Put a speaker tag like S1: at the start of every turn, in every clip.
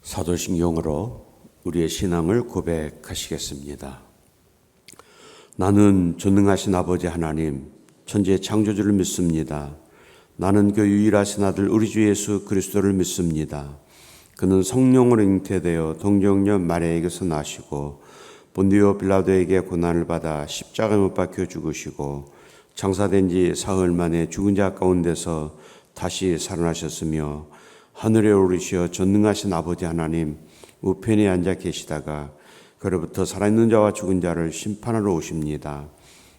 S1: 사도신경으로 우리의 신앙을 고백하시겠습니다. 나는 전능하신 아버지 하나님, 천지의 창조주를 믿습니다. 나는 그 유일하신 아들 우리 주 예수 그리스도를 믿습니다. 그는 성령으로 잉태되어 동정녀 마리아에게서 나시고 본디오 빌라도에게 고난을 받아 십자가에 못 박혀 죽으시고 장사된 지 사흘 만에 죽은 자 가운데서 다시 살아나셨으며 하늘에 오르시어 전능하신 아버지 하나님 우편에 앉아 계시다가 그로부터 살아있는 자와 죽은 자를 심판하러 오십니다.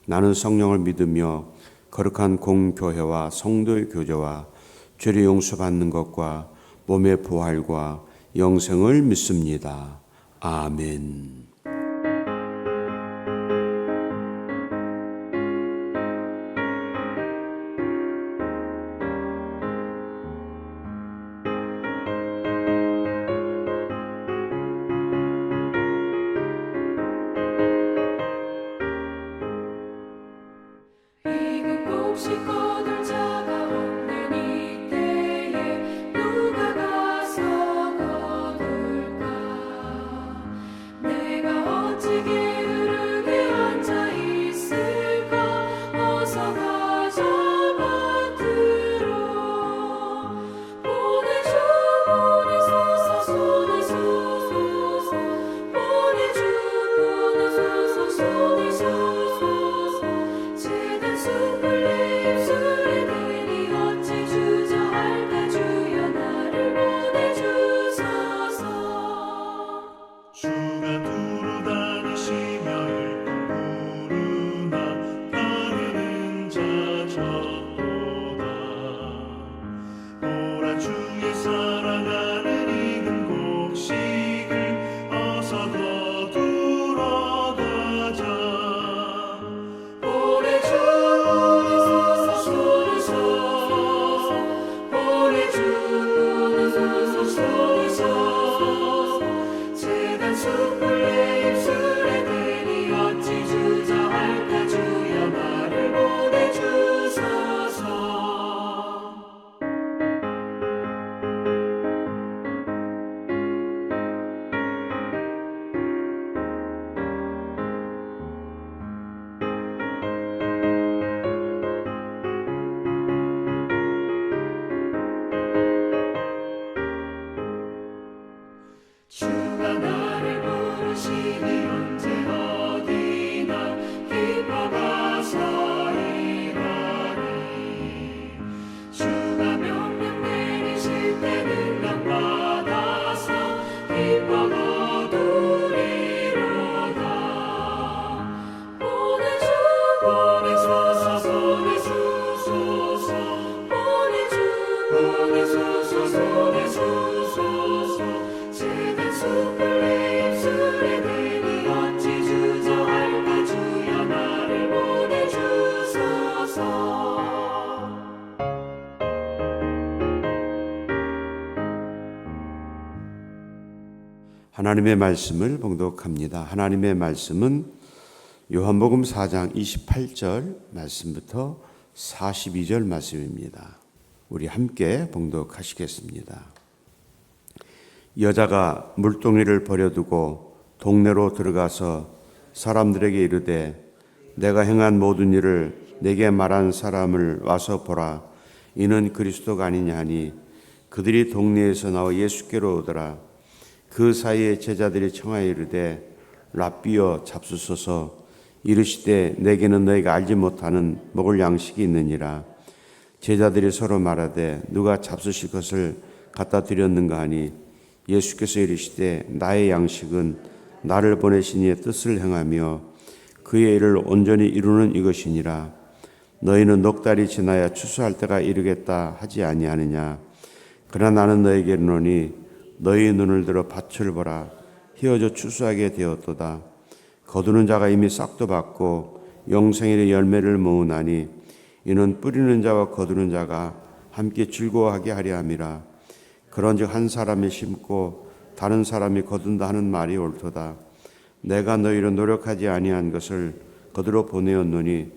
S1: 나는 성령을 믿으며 거룩한 공교회와 성도의 교제와 죄를 용서받는 것과 몸의 부활과 영생을 믿습니다. 아멘.
S2: 거둘 자가 없는 이때에 누가 가서 거둘까? 내가 어찌 게으르게 앉아 있을까? 어서 가자 밭으로 보내주소서 보내주소서 제단 숲을 내 입술에 대니 어찌 주저할까? 주여 나를 보내주소서.
S3: 주가 두루 다니시며 일꾼 부르나 따르는 자 적도다. 보라 주의 사랑하는 익은 곡식을 어서 거두러 가자.
S2: 제단 숲을 내 입술에 대니 어찌 주저할까? 주여 나를 보내주소서. 주가 나를 부르시니 언제 어디나 기뻐 가서 일하리. 주가 명령 내리실 때는 명받아서 기뻐 거두리로다. 보내주소서 제단 숲을 내 입술에 대니 어찌 주저할까? 주여 나를 보내주소서.
S1: 하나님의 말씀을 봉독합니다. 하나님의 말씀은 요한복음 4장 28절 말씀부터 42절 말씀입니다. 우리 함께 봉독하시겠습니다. 여자가 물동이를 버려두고 동네로 들어가서 사람들에게 이르되 내가 행한 모든 일을 내게 말한 사람을 와서 보라. 이는 그리스도가 아니냐 하니 그들이 동네에서 나와 예수께로 오더라. 그 사이에 제자들이 청하여 이르되 랍비여 잡수소서. 이르시되 내게는 너희가 알지 못하는 먹을 양식이 있느니라. 제자들이 서로 말하되 누가 잡수실 것을 갖다 드렸는가 하니 예수께서 이르시되 나의 양식은 나를 보내신 이의 뜻을 행하며 그의 일을 온전히 이루는 이것이니라. 너희는 넉 달이 지나야 추수할 때가 이르겠다 하지 아니하느냐. 그러나 나는 너희에게 이르노니 너희 눈을 들어 밭을 보라. 휘어져 추수하게 되었도다. 거두는 자가 이미 싹도 받고 영생의 열매를 모으나니 이는 뿌리는 자와 거두는 자가 함께 즐거워하게 하려 함이라. 그런즉 한 사람이 심고 다른 사람이 거둔다 하는 말이 옳도다. 내가 너희로 노력하지 아니한 것을 거두러 보내었노니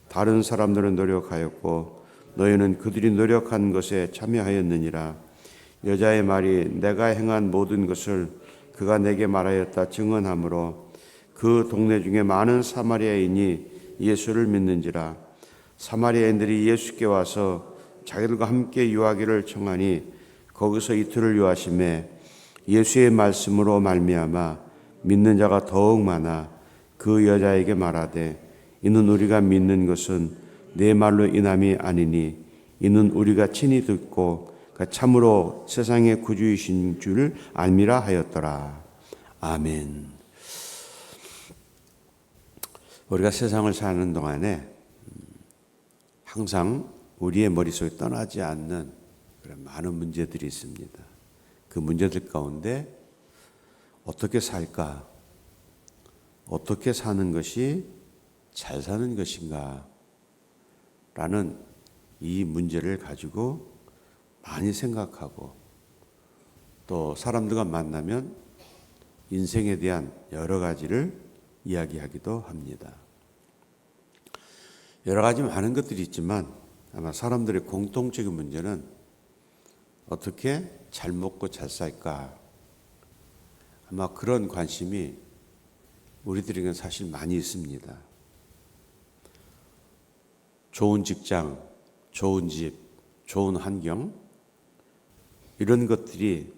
S1: 다른 사람들은 노력하였고 너희는 그들이 노력한 것에 참여하였느니라. 여자의 말이 내가 행한 모든 것을 그가 내게 말하였다 증언하므로 그 동네 중에 많은 사마리아인이 예수를 믿는지라. 사마리아인들이 예수께 와서 자기들과 함께 유하기를 청하니 거기서 이틀을 유하심에 예수의 말씀으로 말미암아 믿는 자가 더욱 많아 그 여자에게 말하되 이는 우리가 믿는 것은 내 말로 인함이 아니니 이는 우리가 친히 듣고 참으로 세상의 구주이신 줄 알미라 하였더라. 아멘. 우리가 세상을 사는 동안에 항상 우리의 머릿속에 떠나지 않는 그런 많은 문제들이 있습니다. 그 문제들 가운데 어떻게 살까? 어떻게 사는 것이 잘 사는 것인가? 라는 이 문제를 가지고 많이 생각하고 또 사람들과 만나면 인생에 대한 여러 가지를 이야기하기도 합니다. 여러 가지 많은 것들이 있지만 아마 사람들의 공통적인 문제는 어떻게 잘 먹고 잘 살까? 아마 그런 관심이 우리들에게는 사실 많이 있습니다. 좋은 직장, 좋은 집, 좋은 환경 이런 것들이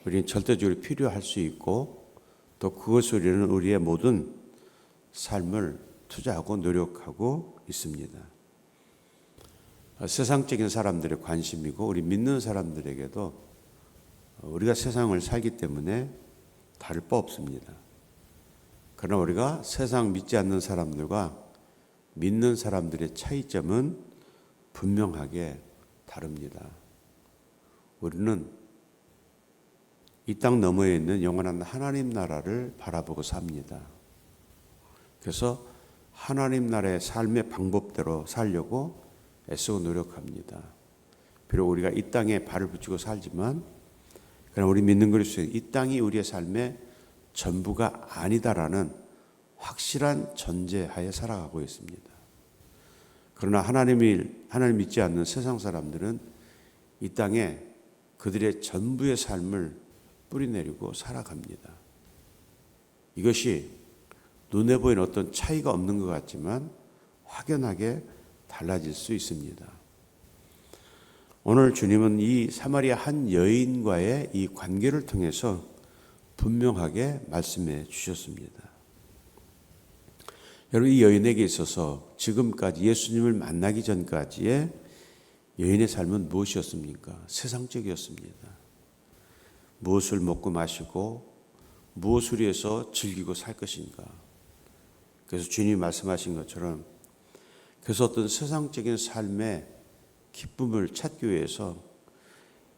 S1: 우리는 절대적으로 필요할 수 있고 또 그것을 우리는 우리의 모든 삶을 투자하고 노력하고 있습니다. 세상적인 사람들의 관심이고 우리 믿는 사람들에게도 우리가 세상을 살기 때문에 다를 바 없습니다. 그러나 우리가 세상 믿지 않는 사람들과 믿는 사람들의 차이점은 분명하게 다릅니다. 우리는 이 땅 너머에 있는 영원한 하나님 나라를 바라보고 삽니다. 그래서 하나님 나라의 삶의 방법대로 살려고 애쓰고 노력합니다. 비록 우리가 이 땅에 발을 붙이고 살지만 그러나 우리 믿는 그리스도인 이 땅이 우리의 삶의 전부가 아니다라는 확실한 전제하에 살아가고 있습니다. 그러나 하나님 믿지 않는 세상 사람들은 이 땅에 그들의 전부의 삶을 뿌리내리고 살아갑니다. 이것이 눈에 보이는 어떤 차이가 없는 것 같지만 확연하게 달라질 수 있습니다. 오늘 주님은 이 사마리아 한 여인과의 이 관계를 통해서 분명하게 말씀해 주셨습니다. 여러분, 이 여인에게 있어서 지금까지 예수님을 만나기 전까지의 여인의 삶은 무엇이었습니까? 세상적이었습니다. 무엇을 먹고 마시고 무엇을 위해서 즐기고 살 것인가? 그래서 주님이 말씀하신 것처럼 그래서 어떤 세상적인 삶의 기쁨을 찾기 위해서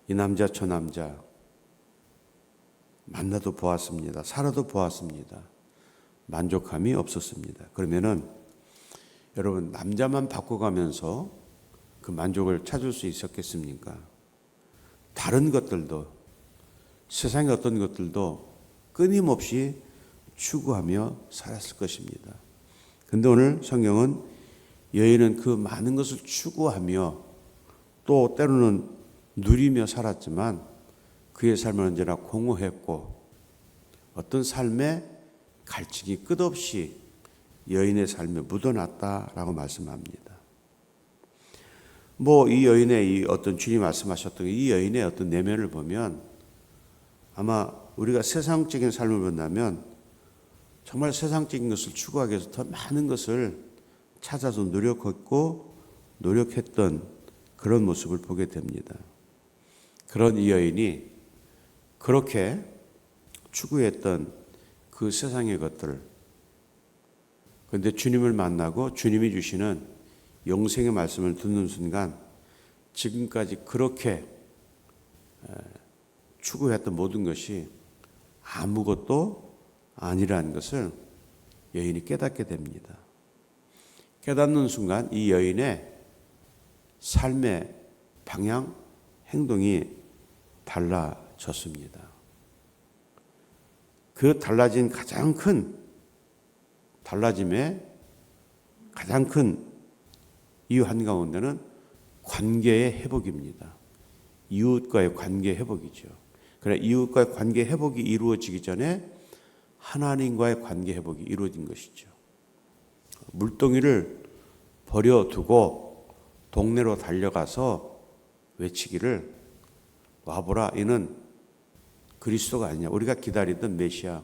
S1: 이 남자 저 남자 만나도 보았습니다. 살아도 보았습니다. 만족함이 없었습니다. 그러면은 여러분 남자만 바꿔가면서 그 만족을 찾을 수 있었겠습니까? 다른 것들도 세상의 어떤 것들도 끊임없이 추구하며 살았을 것입니다. 그런데 오늘 성경은 여인은 그 많은 것을 추구하며 또 때로는 누리며 살았지만 그의 삶은 언제나 공허했고 어떤 삶의 갈증이 끝없이 여인의 삶에 묻어났다라고 말씀합니다. 이 여인의 이 어떤 주님이 말씀하셨던 이 여인의 어떤 내면을 보면 아마 우리가 세상적인 삶을 본다면 정말 세상적인 것을 추구하기 위해서 더 많은 것을 찾아서 노력했던 그런 모습을 보게 됩니다. 그런 이 여인이 그렇게 추구했던 그 세상의 것들, 그런데 주님을 만나고 주님이 주시는 영생의 말씀을 듣는 순간 지금까지 그렇게 추구했던 모든 것이 아무것도 아니라는 것을 여인이 깨닫게 됩니다. 깨닫는 순간 이 여인의 삶의 방향, 행동이 달라졌습니다. 그 달라진 가장 큰 달라짐의 이유 한가운데는 관계의 회복입니다. 이웃과의 관계 회복이죠. 그러나 이웃과의 관계 회복이 이루어지기 전에 하나님과의 관계 회복이 이루어진 것이죠. 물동이를 버려두고 동네로 달려가서 외치기를 와보라, 이는 그리스도가 아니냐, 우리가 기다리던 메시아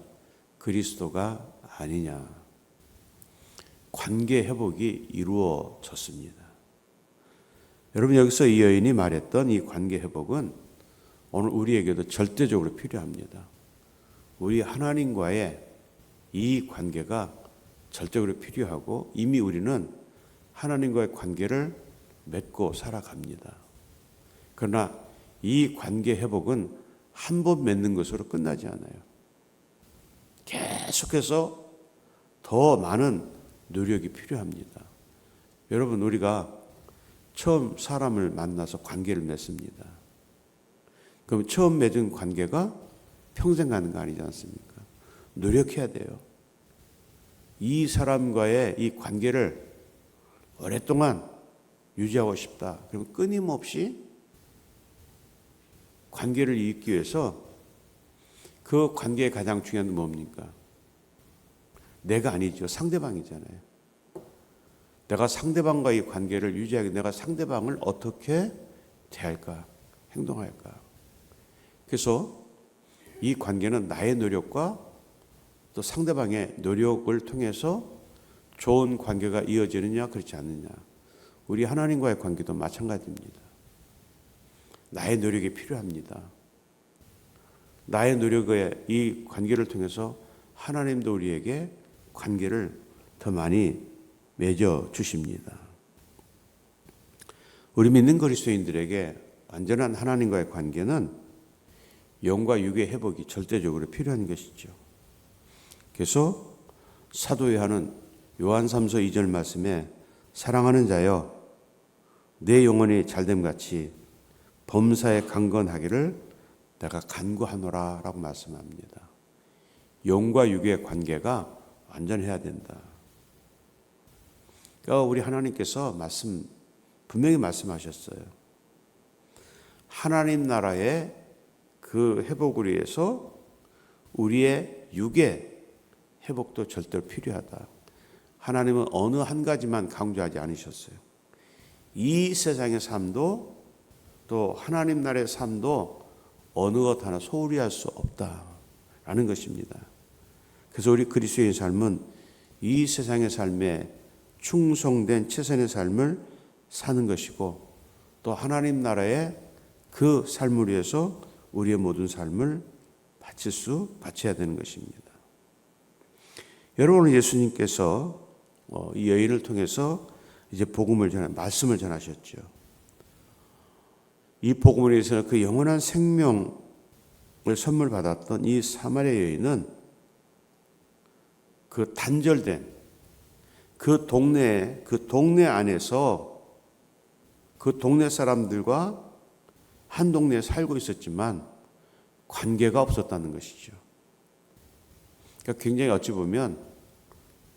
S1: 그리스도가 아니냐. 관계 회복이 이루어졌습니다. 여러분, 여기서 이 여인이 말했던 이 관계 회복은 오늘 우리에게도 절대적으로 필요합니다. 우리 하나님과의 이 관계가 절대적으로 필요하고 이미 우리는 하나님과의 관계를 맺고 살아갑니다. 그러나 이 관계 회복은 한 번 맺는 것으로 끝나지 않아요. 계속해서 더 많은 노력이 필요합니다. 여러분, 우리가 처음 사람을 만나서 관계를 맺습니다. 그럼 처음 맺은 관계가 평생 가는 거 아니지 않습니까? 노력해야 돼요. 이 사람과의 이 관계를 오랫동안 유지하고 싶다. 그럼 끊임없이 관계를 잇기 위해서 그 관계의 가장 중요한 건 뭡니까? 내가 아니죠. 상대방이잖아요. 내가 상대방과의 관계를 유지하기 위해 내가 상대방을 어떻게 대할까? 행동할까? 그래서 이 관계는 나의 노력과 또 상대방의 노력을 통해서 좋은 관계가 이어지느냐 그렇지 않느냐. 우리 하나님과의 관계도 마찬가지입니다. 나의 노력이 필요합니다. 나의 노력의 이 관계를 통해서 하나님도 우리에게 관계를 더 많이 맺어 주십니다. 우리 믿는 그리스도인들에게 완전한 하나님과의 관계는 영과 육의 회복이 절대적으로 필요한 것이죠. 그래서 사도 요한은 요한 3서 2절 말씀에 사랑하는 자여 내 영혼이 잘됨같이 범사에 강건하기를 내가 간구하노라 라고 말씀합니다. 영과 육의 관계가 완전해야 된다. 그러니까 우리 하나님께서 분명히 말씀하셨어요. 하나님 나라의 그 회복을 위해서 우리의 육의 회복도 절대로 필요하다. 하나님은 어느 한 가지만 강조하지 않으셨어요. 이 세상의 삶도 또 하나님 나라의 삶도 어느 것 하나 소홀히 할 수 없다라는 것입니다. 그래서 우리 그리스도의 삶은 이 세상의 삶에 충성된 최선의 삶을 사는 것이고 또 하나님 나라의 그 삶을 위해서 우리의 모든 삶을 바쳐야 되는 것입니다. 여러분, 예수님께서 이 여인을 통해서 이제 말씀을 전하셨죠. 이 복음을 위해서 그 영원한 생명을 선물 받았던 이 사마리아 여인은 그 단절된 그 동네 안에서 그 동네 사람들과 한 동네에 살고 있었지만 관계가 없었다는 것이죠. 그러니까 굉장히 어찌 보면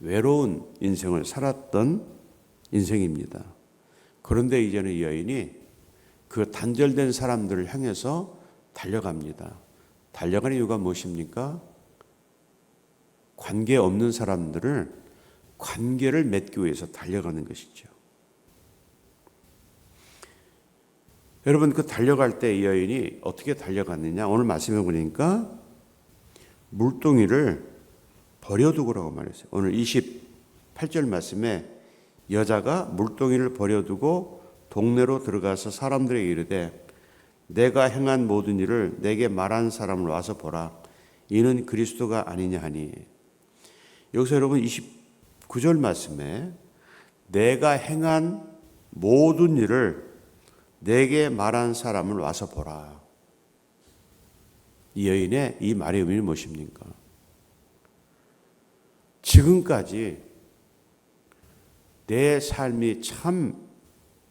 S1: 외로운 인생을 살았던 인생입니다. 그런데 이제는 이 여인이 그 단절된 사람들을 향해서 달려갑니다. 달려가는 이유가 무엇입니까? 관계 없는 사람들을 관계를 맺기 위해서 달려가는 것이죠. 여러분, 그 달려갈 때 이 여인이 어떻게 달려갔느냐? 오늘 말씀해 보니까 물동이를 버려두고라고 말했어요. 오늘 28절 말씀에 여자가 물동이를 버려두고 동네로 들어가서 사람들에게 이르되 내가 행한 모든 일을 내게 말한 사람을 와서 보라. 이는 그리스도가 아니냐 하니. 여기서 여러분 29절 말씀에 내가 행한 모든 일을 내게 말한 사람을 와서 보라. 이 여인의 이 말의 의미는 무엇입니까? 지금까지 내 삶이 참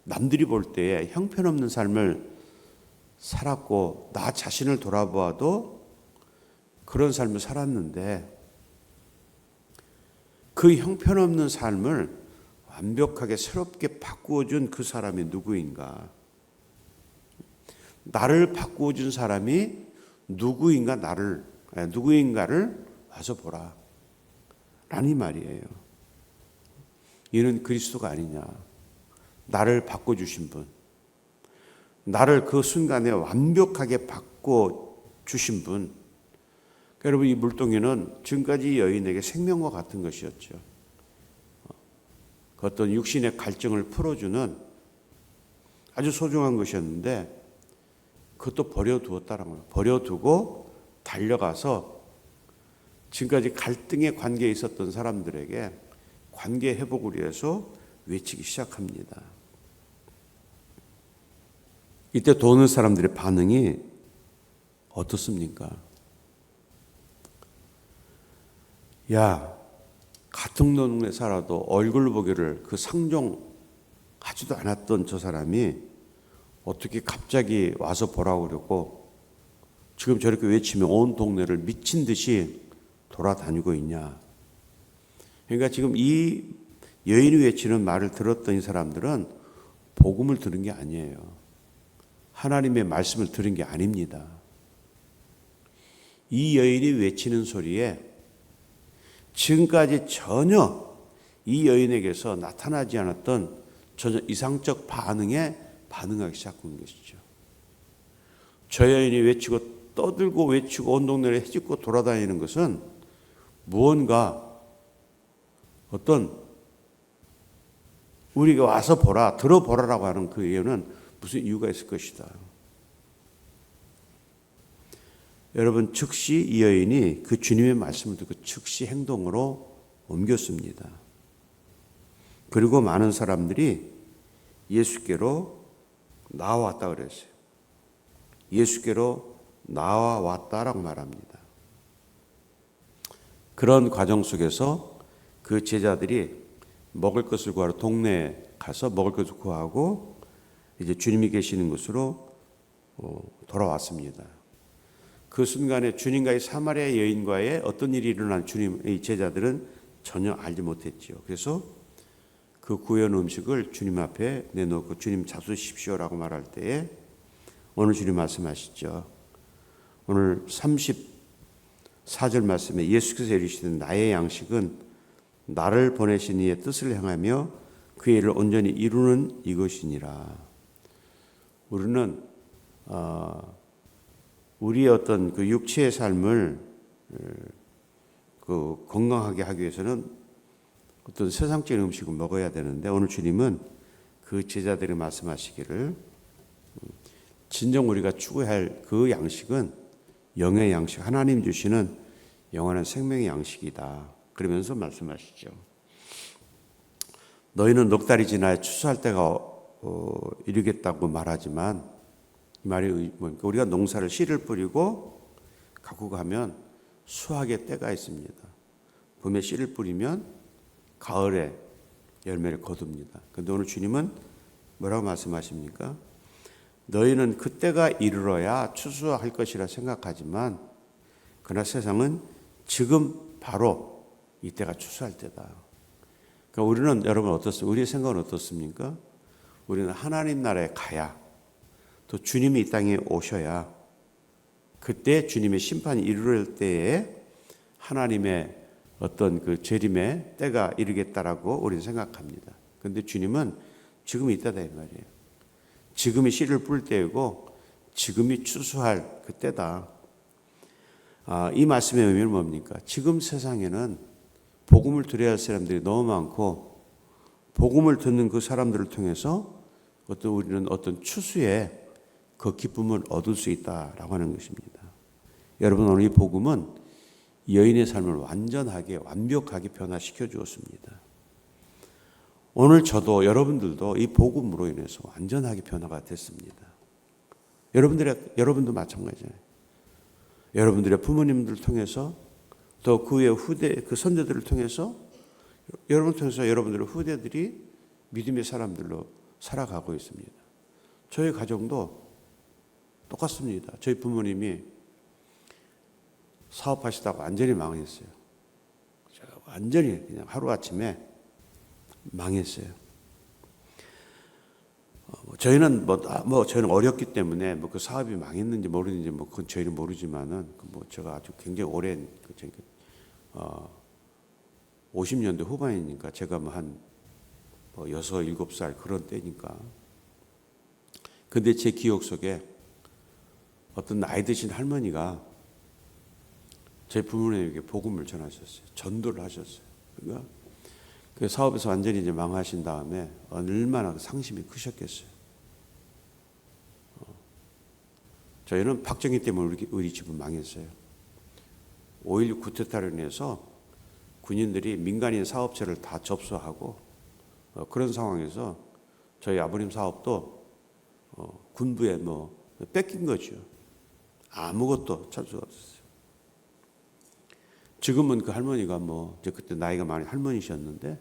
S1: 남들이 볼 때에 형편없는 삶을 살았고 나 자신을 돌아보아도 그런 삶을 살았는데 그 형편없는 삶을 완벽하게 새롭게 바꾸어준 그 사람이 누구인가? 나를 바꾸어준 사람이 누구인가를 와서 보라 라는 이 말이에요. 이는 그리스도가 아니냐. 나를 바꿔주신 분, 나를 그 순간에 완벽하게 바꿔주신 분. 여러분, 이 물동이는 지금까지 여인에게 생명과 같은 것이었죠. 그 어떤 육신의 갈증을 풀어주는 아주 소중한 것이었는데 그것도 버려두었다는 거예요. 버려두고 달려가서 지금까지 갈등의 관계에 있었던 사람들에게 관계 회복을 위해서 외치기 시작합니다. 이때 도는 사람들의 반응이 어떻습니까? 야, 같은 동네 살아도 얼굴 보기를 그 상종하지도 않았던 저 사람이 어떻게 갑자기 와서 보라고 그러고 지금 저렇게 외치면 온 동네를 미친 듯이 돌아다니고 있냐. 그러니까 지금 이 여인이 외치는 말을 들었던 이 사람들은 복음을 들은 게 아니에요. 하나님의 말씀을 들은 게 아닙니다. 이 여인이 외치는 소리에 지금까지 전혀 이 여인에게서 나타나지 않았던 전혀 이상적 반응에 반응하기 시작한 것이죠. 저 여인이 외치고 떠들고 외치고 온 동네를 헤집고 돌아다니는 것은 무언가 어떤 우리가 와서 보라, 들어보라라고 하는 그 이유는 무슨 이유가 있을 것이다. 여러분, 즉시 이 여인이 그 주님의 말씀을 듣고 즉시 행동으로 옮겼습니다. 그리고 많은 사람들이 예수께로 나와왔다 그랬어요. 예수께로 나와왔다라고 말합니다. 그런 과정 속에서 그 제자들이 먹을 것을 구하러 동네에 가서 먹을 것을 구하고 이제 주님이 계시는 곳으로 돌아왔습니다. 그 순간에 주님과의 사마리아 여인과의 어떤 일이 일어난 주님의 제자들은 전혀 알지 못했지요. 그래서 그 구해온 음식을 주님 앞에 내놓고 주님 잡수십시오라고 말할 때에 오늘 주님 말씀하시죠. 오늘 34절 말씀에 예수께서 이르시는 나의 양식은 나를 보내신 이의 뜻을 행하며 그의 일을 온전히 이루는 이것이니라. 우리는 우리의 어떤 그 육체의 삶을 그 건강하게 하기 위해서는 어떤 세상적인 음식을 먹어야 되는데 오늘 주님은 그 제자들이 말씀하시기를 진정 우리가 추구할 그 양식은 영의 양식, 하나님 주시는 영원한 생명의 양식이다. 그러면서 말씀하시죠. 너희는 넉 달이 지나야 추수할 때가 이르겠다고 말하지만 이 말이 뭡니까? 우리가 농사를 씨를 뿌리고 갖고 가면 수확의 때가 있습니다. 봄에 씨를 뿌리면 가을에 열매를 거둡니다. 그런데 오늘 주님은 뭐라고 말씀하십니까? 너희는 그때가 이르러야 추수할 것이라 생각하지만 그러나 세상은 지금 바로 이때가 추수할 때다. 그러니까 우리는 여러분 어떻습니까? 우리의 생각은 어떻습니까? 우리는 하나님 나라에 가야 또 주님이 이 땅에 오셔야 그때 주님의 심판이 이르를 때에 하나님의 어떤 그 재림의 때가 이르겠다라고 우리는 생각합니다. 그런데 주님은 지금 이때다 이 말이에요. 지금이 씨를 뿌릴 때이고 지금이 추수할 그때다. 이 말씀의 의미는 뭡니까? 지금 세상에는 복음을 들어야 할 사람들이 너무 많고 복음을 듣는 그 사람들을 통해서 우리는 어떤 추수의 그 기쁨을 얻을 수 있다라고 하는 것입니다. 여러분, 오늘 이 복음은 여인의 삶을 완전하게 완벽하게 변화시켜 주었습니다. 오늘 저도 여러분들도 이 복음으로 인해서 완전하게 변화가 됐습니다. 여러분도 마찬가지예요. 여러분들의 부모님들을 통해서 또 그의 후대 그 선대들을 통해서 여러분을 통해서 여러분들의 후대들이 믿음의 사람들로 살아가고 있습니다. 저희 가정도 똑같습니다. 저희 부모님이 사업하시다가 완전히 망했어요. 제가 완전히 그냥 하루아침에 망했어요. 저희는 저희는 어렸기 때문에 그 사업이 망했는지 모르는지 그건 저희는 모르지만은 제가 아주 굉장히 오랜 50년대 후반이니까 제가 한 6, 7살 그런 때니까. 근데 제 기억 속에 어떤 나이 드신 할머니가 제 부모님에게 복음을 전하셨어요. 전도를 하셨어요. 그러니까 그 사업에서 완전히 이제 망하신 다음에 얼마나 상심이 크셨겠어요. 저희는 박정희 때문에 우리 집은 망했어요. 5.16 쿠데타로 인해서 군인들이 민간인 사업체를 다 접수하고 그런 상황에서 저희 아버님 사업도 군부에 뺏긴 거죠. 아무것도 찰 수가 없었어요. 지금은 그 할머니가 이제 그때 나이가 많이 할머니셨는데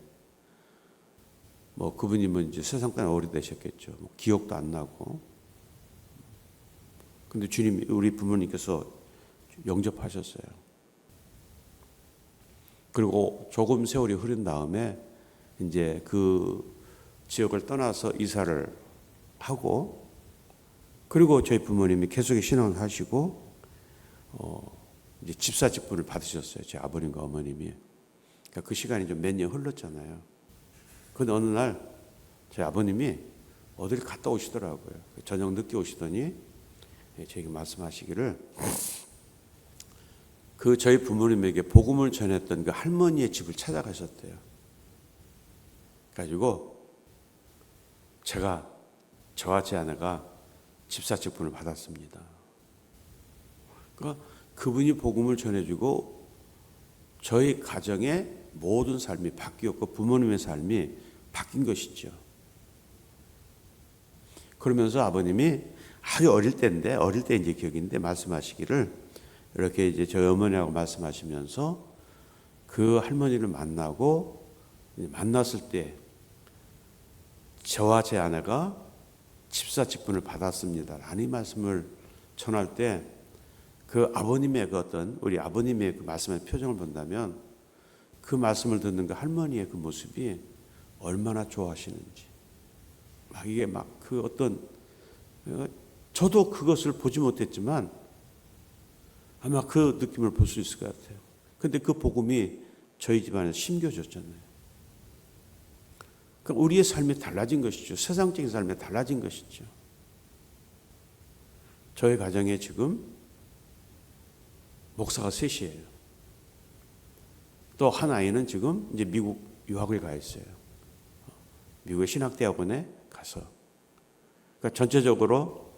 S1: 그분이 이제 세상 때는 오래되셨겠죠. 기억도 안 나고. 근데 주님, 우리 부모님께서 영접하셨어요. 그리고 조금 세월이 흐른 다음에 이제 그 지역을 떠나서 이사를 하고, 그리고 저희 부모님이 계속 신앙을 하시고 이제 집사 직분을 받으셨어요. 제 아버님과 어머님이. 그러니까 그 시간이 좀 몇 년 흘렀잖아요. 근데 어느 날 저희 아버님이 어디를 갔다 오시더라고요. 저녁 늦게 오시더니 저에게 말씀하시기를 그 저희 부모님에게 복음을 전했던 그 할머니의 집을 찾아가셨대요. 그래가지고 저와 제 아내가 집사 직분을 받았습니다. 그러니까 그분이 복음을 전해주고 저희 가정의 모든 삶이 바뀌었고 부모님의 삶이 바뀐 것이죠. 그러면서 아버님이 아주 어릴 때 이제 기억인데 말씀하시기를 이렇게 이제 저희 어머니하고 말씀하시면서 그 할머니를 만났을 때 저와 제 아내가 집사 직분을 받았습니다. 라는 말씀을 전할 때 그 아버님의 우리 아버님의 그 말씀의 표정을 본다면 그 말씀을 듣는 그 할머니의 그 모습이 얼마나 좋아하시는지 이게 그 저도 그것을 보지 못했지만 아마 그 느낌을 볼 수 있을 것 같아요. 근데 그 복음이 저희 집안에서 심겨졌잖아요. 그러니까 우리의 삶이 달라진 것이죠. 세상적인 삶이 달라진 것이죠. 저희 가정에 지금 목사가 셋이에요. 또 한 아이는 지금 이제 미국 유학을 가 있어요. 미국의 신학대학원에 가서. 그러니까 전체적으로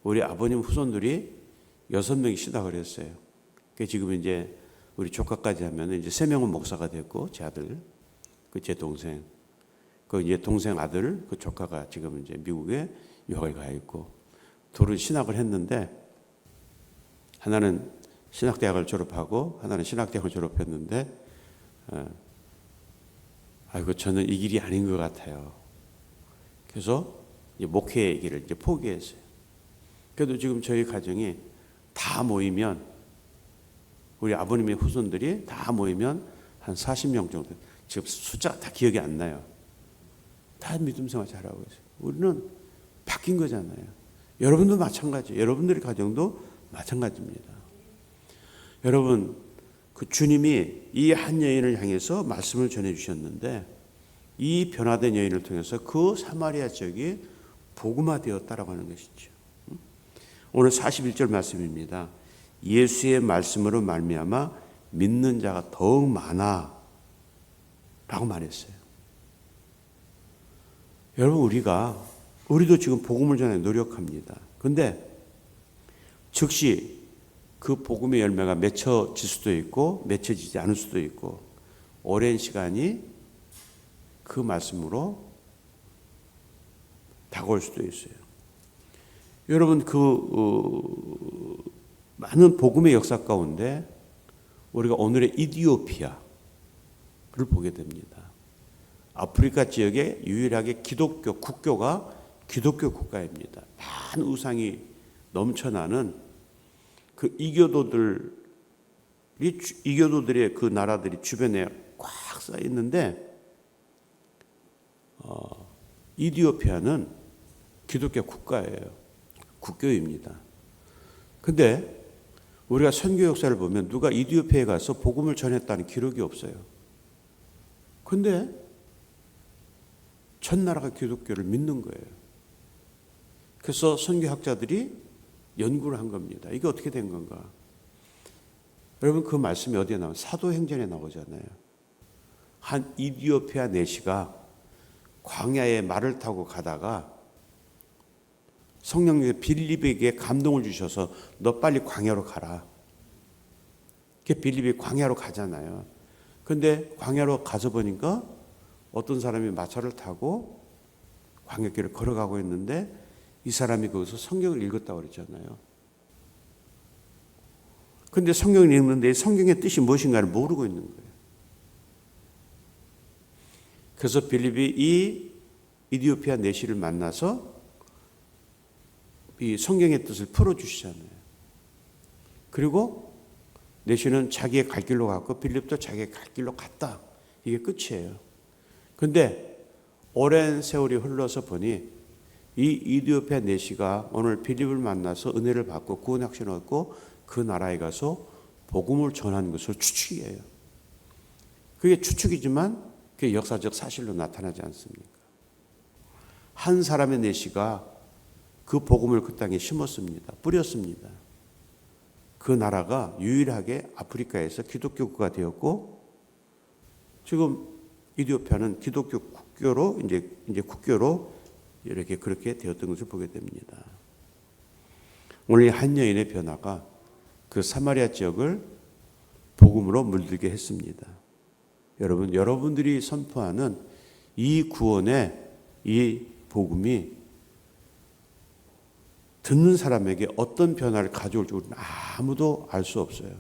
S1: 우리 아버님 후손들이 6명이 신학을 했어요. 그 지금 이제 우리 조카까지 하면 이제 3명은 목사가 됐고 제 아들, 제 동생, 이제 동생 아들, 그 조카가 지금 이제 미국에 유학을 가 있고 둘은 신학을 했는데 하나는 신학대학을 졸업하고 하나는 신학대학을 졸업했는데 저는 이 길이 아닌 것 같아요. 그래서 이제 목회의 길을 이제 포기했어요. 그래도 지금 저희 가정이 다 모이면 우리 아버님의 후손들이 다 모이면 한 40명 정도. 지금 숫자가 다 기억이 안 나요. 다 믿음 생활 잘하고 있어요. 우리는 바뀐 거잖아요. 여러분도 마찬가지예요. 여러분들의 가정도 마찬가지입니다. 여러분, 그 주님이 이 한 여인을 향해서 말씀을 전해 주셨는데 이 변화된 여인을 통해서 그 사마리아 지역이 복음화되었다라고 하는 것이죠. 오늘 41절 말씀입니다. 예수의 말씀으로 말미암아 믿는 자가 더욱 많아 라고 말했어요. 여러분, 우리도 지금 복음을 전해 노력합니다. 그런데 즉시 그 복음의 열매가 맺혀질 수도 있고 맺혀지지 않을 수도 있고 오랜 시간이 그 말씀으로 다가올 수도 있어요. 여러분, 많은 복음의 역사 가운데 우리가 오늘의 이디오피아를 보게 됩니다. 아프리카 지역에 유일하게 기독교 국교가 기독교 국가입니다. 많은 우상이 넘쳐나는 그 이교도들의 그 나라들이 주변에 꽉 쌓여 있는데 이디오피아는 기독교 국가예요. 국교입니다. 근데 우리가 선교 역사를 보면 누가 이디오피아에 가서 복음을 전했다는 기록이 없어요. 근데 전 나라가 기독교를 믿는 거예요. 그래서 선교학자들이 연구를 한 겁니다. 이게 어떻게 된 건가? 여러분, 그 말씀이 어디에 나와요? 사도행전에 나오잖아요. 한 이디오피아 내시가 광야에 말을 타고 가다가 성령님이 빌립에게 감동을 주셔서 너 빨리 광야로 가라. 빌립이 광야로 가잖아요. 근데 광야로 가서 보니까 어떤 사람이 마차를 타고 광야길을 걸어가고 있는데 이 사람이 거기서 성경을 읽었다고 그랬잖아요. 근데 성경을 읽는데 성경의 뜻이 무엇인가를 모르고 있는 거예요. 그래서 빌립이 이 이디오피아 내시를 만나서 이 성경의 뜻을 풀어주시잖아요. 그리고 내시는 자기의 갈 길로 갔고 빌립도 자기의 갈 길로 갔다. 이게 끝이에요. 근데 오랜 세월이 흘러서 보니 이 이디오피아 내시가 오늘 빌립을 만나서 은혜를 받고 구원 확신을 얻고 그 나라에 가서 복음을 전하는 것으로 추측이에요. 그게 추측이지만 그게 역사적 사실로 나타나지 않습니까? 한 사람의 내시가 그 복음을 그 땅에 심었습니다. 뿌렸습니다. 그 나라가 유일하게 아프리카에서 기독교 국가가 되었고 지금 이디오피아는 기독교 국교로 이제 국교로 이렇게 그렇게 되었던 것을 보게 됩니다. 오늘 한 여인의 변화가 그 사마리아 지역을 복음으로 물들게 했습니다. 여러분, 여러분들이 선포하는 이 구원의 이 복음이 듣는 사람에게 어떤 변화를 가져올지 우리는 아무도 알 수 없어요.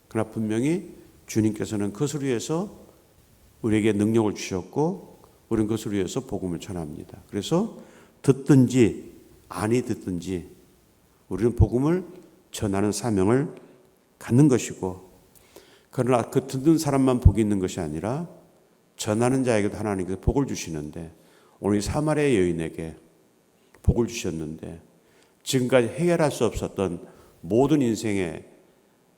S1: 그러나 분명히 주님께서는 그것을 위해서 우리에게 능력을 주셨고 우리는 그것을 위해서 복음을 전합니다. 그래서 듣든지 아니 듣든지 우리는 복음을 전하는 사명을 갖는 것이고 그러나 그 듣는 사람만 복이 있는 것이 아니라 전하는 자에게도 하나님께서 복을 주시는데 오늘 사마리아 여인에게 복을 주셨는데 지금까지 해결할 수 없었던 모든 인생의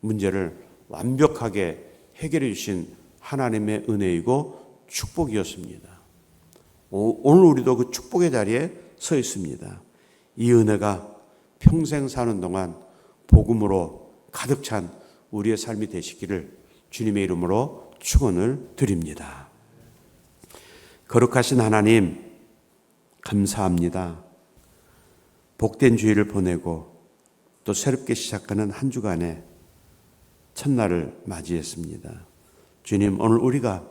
S1: 문제를 완벽하게 해결해 주신 하나님의 은혜이고 축복이었습니다. 오늘 우리도 그 축복의 자리에 서 있습니다. 이 은혜가 평생 사는 동안 복음으로 가득 찬 우리의 삶이 되시기를 주님의 이름으로 축원을 드립니다. 거룩하신 하나님 감사합니다. 복된 주일을 보내고 또 새롭게 시작하는 한 주간의 첫날을 맞이했습니다. 주님, 오늘 우리가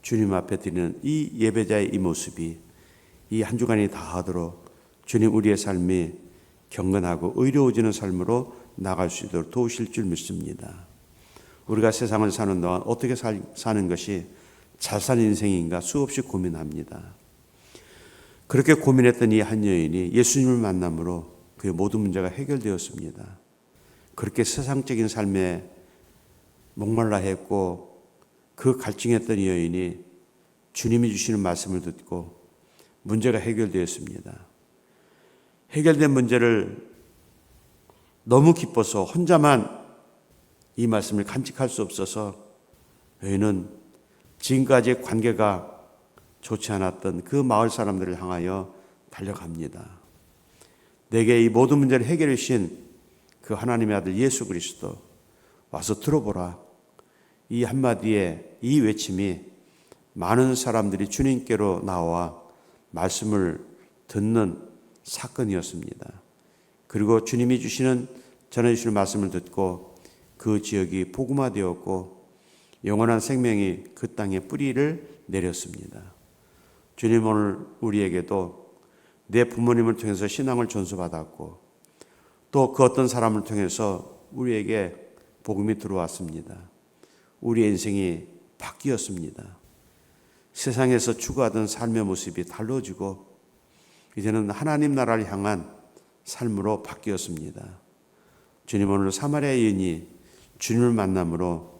S1: 주님 앞에 드리는 이 예배자의 이 모습이 이 한 주간이 다하도록 주님 우리의 삶이 경건하고 의로워지는 삶으로 나갈 수 있도록 도우실 줄 믿습니다. 우리가 세상을 사는 동안 어떻게 사는 것이 잘 사는 인생인가 수없이 고민합니다. 그렇게 고민했던 이 한 여인이 예수님을 만남으로 그의 모든 문제가 해결되었습니다. 그렇게 세상적인 삶에 목말라 했고 그 갈증했던 이 여인이 주님이 주시는 말씀을 듣고 문제가 해결되었습니다. 해결된 문제를 너무 기뻐서 혼자만 이 말씀을 간직할 수 없어서 여인은 지금까지의 관계가 좋지 않았던 그 마을 사람들을 향하여 달려갑니다. 내게 이 모든 문제를 해결해 주신 그 하나님의 아들 예수 그리스도 와서 들어보라. 이 한마디에 이 외침이 많은 사람들이 주님께로 나와 말씀을 듣는 사건이었습니다. 그리고 주님이 전해주시는 말씀을 듣고 그 지역이 복음화되었고 영원한 생명이 그 땅에 뿌리를 내렸습니다. 주님, 오늘 우리에게도 내 부모님을 통해서 신앙을 전수받았고 또 그 어떤 사람을 통해서 우리에게 복음이 들어왔습니다. 우리의 인생이 바뀌었습니다. 세상에서 추구하던 삶의 모습이 달라지고 이제는 하나님 나라를 향한 삶으로 바뀌었습니다. 주님, 오늘 사마리아 여인이 주님을 만남으로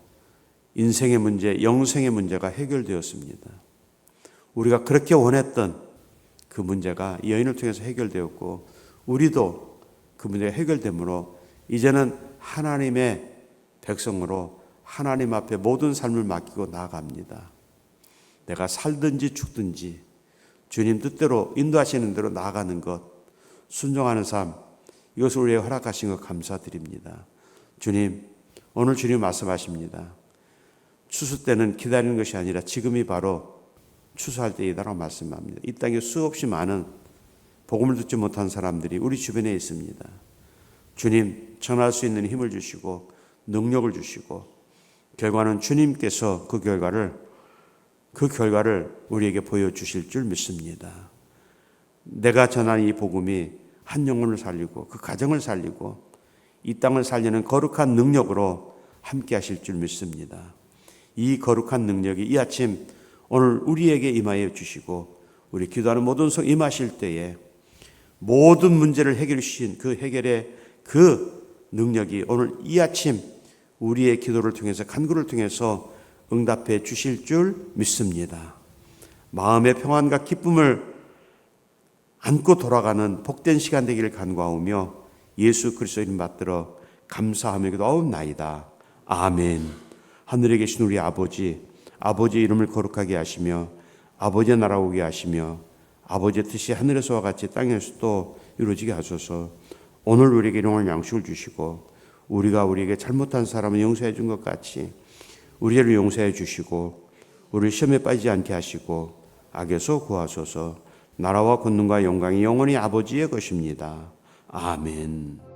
S1: 인생의 문제, 영생의 문제가 해결되었습니다. 우리가 그렇게 원했던 그 문제가 이 여인을 통해서 해결되었고 우리도 그 문제가 해결되므로 이제는 하나님의 백성으로 하나님 앞에 모든 삶을 맡기고 나아갑니다. 내가 살든지 죽든지 주님 뜻대로 인도하시는 대로 나아가는 것, 순종하는 삶, 이것을 우리에게 허락하신 것 감사드립니다. 주님, 오늘 주님 말씀하십니다. 추수 때는 기다리는 것이 아니라 지금이 바로 추수할 때이다라고 말씀합니다. 이 땅에 수없이 많은 복음을 듣지 못한 사람들이 우리 주변에 있습니다. 주님, 전할 수 있는 힘을 주시고 능력을 주시고 결과는 주님께서 그 결과를 우리에게 보여주실 줄 믿습니다. 내가 전하는 이 복음이 한 영혼을 살리고 그 가정을 살리고 이 땅을 살리는 거룩한 능력으로 함께 하실 줄 믿습니다. 이 거룩한 능력이 이 아침 오늘 우리에게 임하여 주시고 우리 기도하는 모든 성 임하실 때에 모든 문제를 해결해 주신 그 해결의 그 능력이 오늘 이 아침 우리의 기도를 통해서 간구를 통해서 응답해 주실 줄 믿습니다. 마음의 평안과 기쁨을 안고 돌아가는 복된 시간 되기를 간구하오며 예수 그리스도 이름 받들어 감사하며 기도하옵나이다. 아멘. 하늘에 계신 우리 아버지, 아버지의 이름을 거룩하게 하시며 아버지의 나라 오게 하시며 아버지의 뜻이 하늘에서와 같이 땅에서도 이루어지게 하소서. 오늘 우리에게 일용할 양식을 주시고 우리가 우리에게 잘못한 사람을 용서해 준 것 같이 우리를 용서해 주시고 우리를 시험에 빠지지 않게 하시고 악에서 구하소서. 나라와 권능과 영광이 영원히 아버지의 것입니다. 아멘.